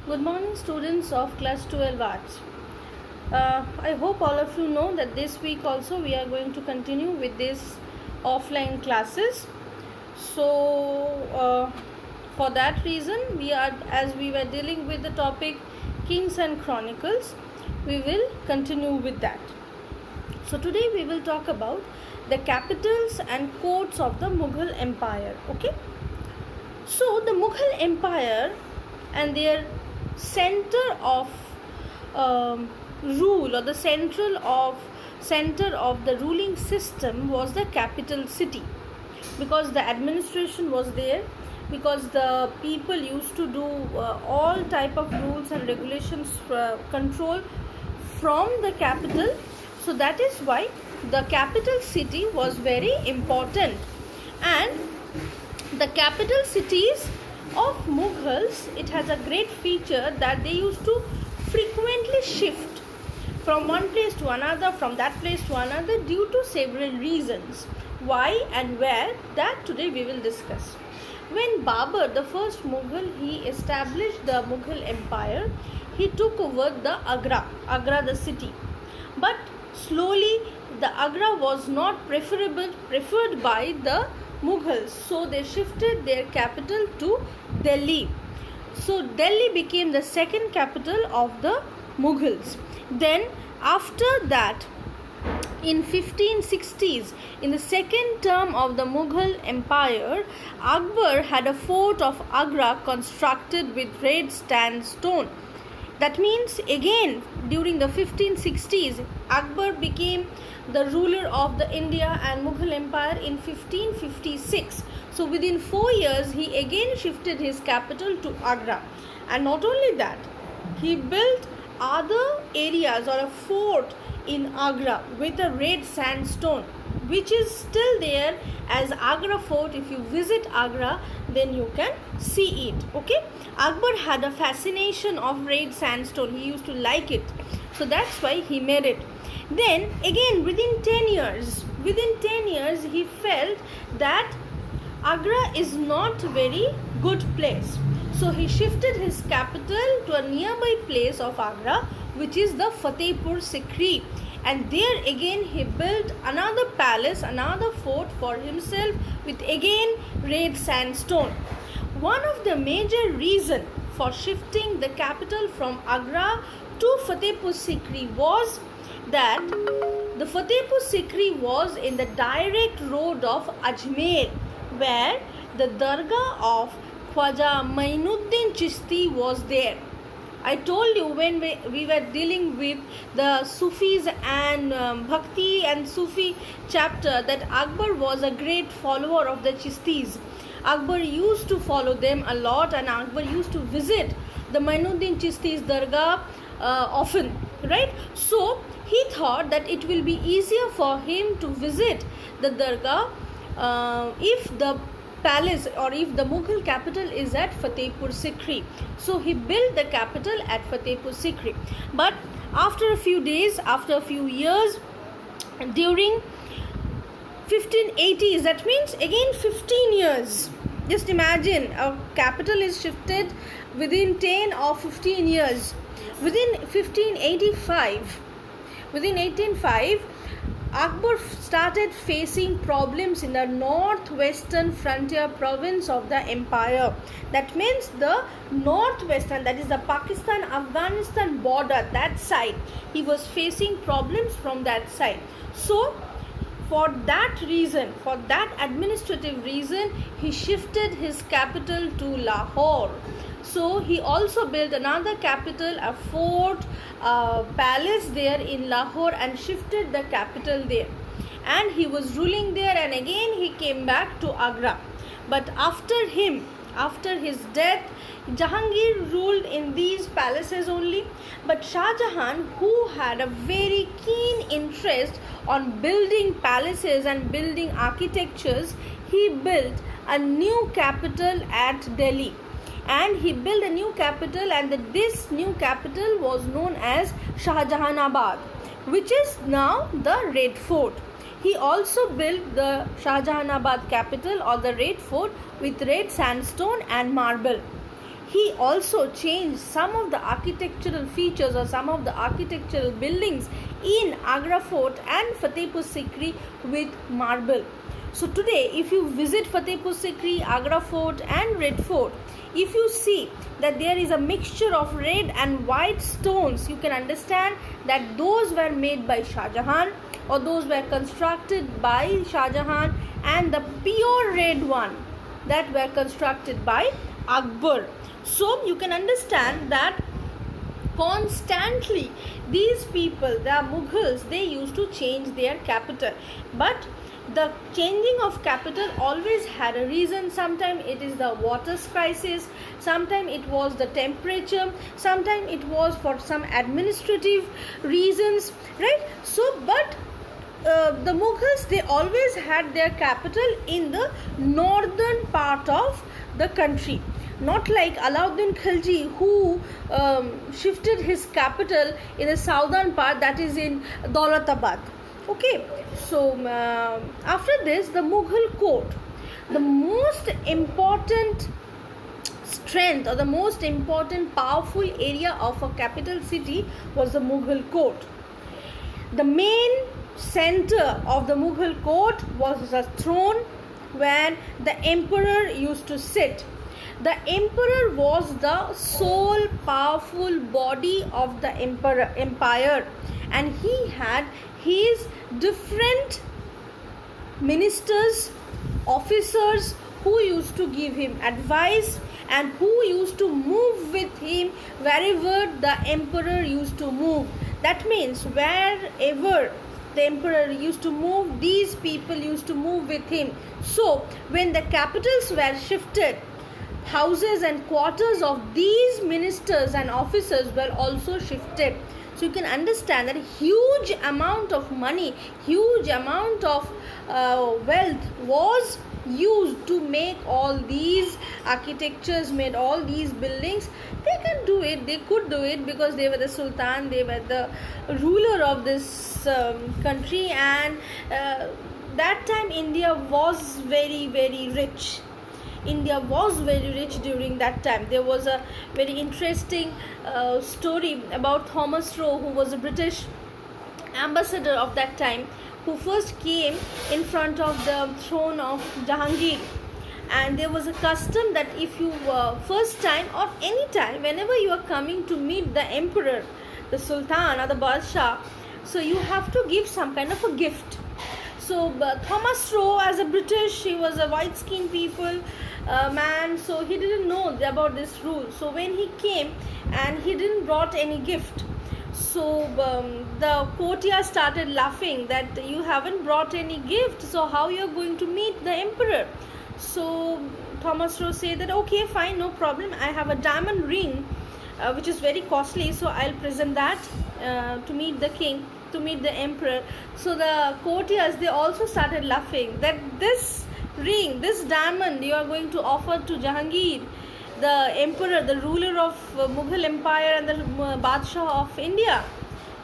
Good morning, students of class 12 arts. I hope all of you know that this week also we are going to continue with this offline classes. So, for that reason, as we were dealing with the topic Kings and Chronicles, we will continue with that. So, today we will talk about the capitals and courts of the Mughal Empire. Okay. So, the Mughal Empire and their center of rule, or the center of the ruling system, was the capital city, because the administration was there, because the people used to do all type of rules and regulations control from the capital. So that is why the capital city was very important. And the capital cities of Mughals, it has a great feature that they used to frequently shift from one place to another, from that place to another, due to several reasons. Why and where, that today we will discuss. When Babur, the first Mughal, he established the Mughal Empire, he took over the Agra the city. But slowly the Agra was not preferred by the Mughals, so they shifted their capital to Delhi. So Delhi became the second capital of the Mughals. Then after that, in 1560s, in the second term of the Mughal Empire, Akbar had a fort of Agra constructed with red sandstone. That means again during the 1560s, Akbar became the ruler of the India and Mughal Empire in 1556. So within 4 years, he again shifted his capital to Agra. And not only that, he built other areas or a fort in Agra with a red sandstone, which is still there as Agra Fort. If you visit Agra, then you can see it. Okay, Akbar had a fascination of red sandstone. He used to like it, so that's why he made it. Then again within 10 years he felt that Agra is not a very good place, so he shifted his capital to a nearby place of Agra, which is the Fatehpur Sikri, and there again he built another palace, another fort for himself with again red sandstone. One of the major reasons for shifting the capital from Agra to Fatehpur Sikri was that the Fatehpur Sikri was in the direct road of Ajmer, where the Dargah of Khwaja Mainuddin Chishti was there. I told you when we were dealing with the Sufis and Bhakti and Sufi chapter that Akbar was a great follower of the Chistis. Akbar used to follow them a lot, and Akbar used to visit the Mainuddin Chisti's Dargah often, right? So he thought that it will be easier for him to visit the Dargah if the palace or if the Mughal capital is at Fatehpur Sikri. So he built the capital at Fatehpur Sikri. But after a few days, after a few years, during 1580s, that means again 15 years. Just imagine, a capital is shifted within 10 or 15 years. Within 1805, Akbar started facing problems in the northwestern frontier province of the empire. That means the northwestern, that is the Pakistan-Afghanistan border, that side. He was facing problems from that side. So, for that reason, for that administrative reason, he shifted his capital to Lahore. So he also built another capital, a fort, a palace there in Lahore, and shifted the capital there. And he was ruling there, and again he came back to Agra. But after his death, Jahangir ruled in these palaces only. But Shah Jahan, who had a very keen interest on building palaces and building architectures, he built a new capital at Delhi. And he built a new capital, and this new capital was known as Shahjahanabad, which is now the Red Fort. He also built the Shahjahanabad capital or the Red Fort with red sandstone and marble. he also changed some of the architectural features or some of the architectural buildings in Agra Fort and Fatehpur Sikri with marble. So today, if you visit Fatehpur Sikri, Agra Fort and Red Fort, if you see that there is a mixture of red and white stones, you can understand that those were made by Shah Jahan, or those were constructed by Shah Jahan, and the pure red one that were constructed by Akbar. So you can understand that constantly these people, the Mughals, they used to change their capital, but the changing of capital always had a reason. Sometimes it is the water crisis, sometimes it was the temperature, sometimes it was for some administrative reasons, right? So but the Mughals, they always had their capital in the northern part of the country, not like Alauddin Khilji, who shifted his capital in the southern part, that is in Daulatabad. Okay, so after this, the Mughal court, the most important strength or the most important powerful area of a capital city was the Mughal court. The main center of the Mughal court was a throne where the emperor used to sit. The emperor was the sole powerful body of the empire, and he had his different ministers, officers who used to give him advice and who used to move with him wherever the emperor used to move. That means wherever the emperor used to move, these people used to move with him. So when the capitals were shifted, houses and quarters of these ministers and officers were also shifted. So you can understand that a huge amount of money, huge amount of wealth was used to make all these architectures, made all these buildings. They can do it, they could do it because they were the Sultan, they were the ruler of this country, and that time India was very, very rich. India was very rich during that time. There was a very interesting story about Thomas Roe, who was a British ambassador of that time, who first came in front of the throne of Jahangir. And there was a custom that if you first time or any time, whenever you are coming to meet the emperor, the Sultan or the Badshah, so you have to give some kind of a gift. So Thomas Roe, as a British, he was a white skinned people man, so he didn't know about this rule. So when he came and he didn't brought any gift, so the courtier started laughing that you haven't brought any gift, so how you are going to meet the emperor? So Thomas Roe said that okay, fine, no problem, I have a diamond ring which is very costly, so I'll present that to meet the king, to meet the emperor. So the courtiers, they also started laughing that this ring, this diamond you are going to offer to Jahangir, the emperor, the ruler of Mughal empire and the Badshah of India.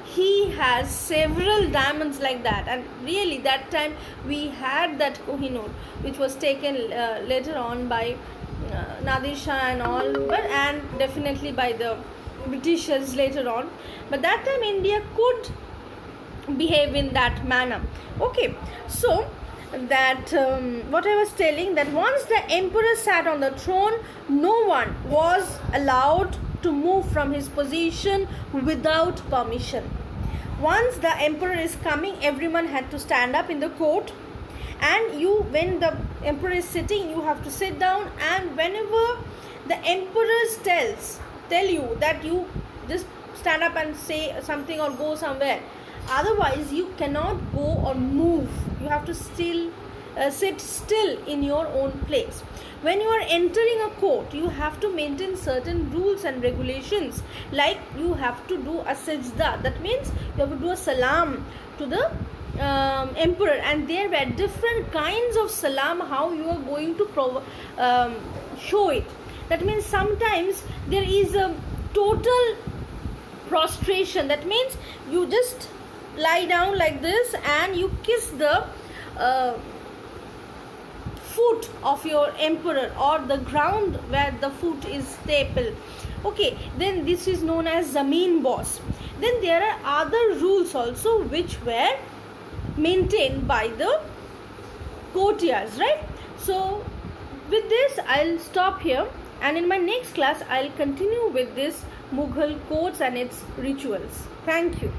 He has several diamonds like that, and really that time we had that Kohinoor, which was taken later on by Nadir Shah and all, but and definitely by the Britishers later on. But that time India could behave in that manner. Okay, so that what I was telling, that once the emperor sat on the throne, no one was allowed to move from his position without permission. Once the emperor is coming, everyone had to stand up in the court, and you, when the emperor is sitting, you have to sit down, and whenever the emperor tell you that you just stand up and say something or go somewhere, otherwise you cannot go or move. You have to sit still in your own place. When you are entering a court, you have to maintain certain rules and regulations, like you have to do a sajda, that means you have to do a salam to the emperor, and there were different kinds of salam how you are going to show it. That means sometimes there is a total prostration, that means you just lie down like this and you kiss the foot of your emperor, or the ground where the foot is staple. Okay, then this is known as Zameen boss. Then there are other rules also which were maintained by the courtiers, right? So with this I'll stop here, and in my next class I'll continue with this Mughal courts and its rituals. Thank you.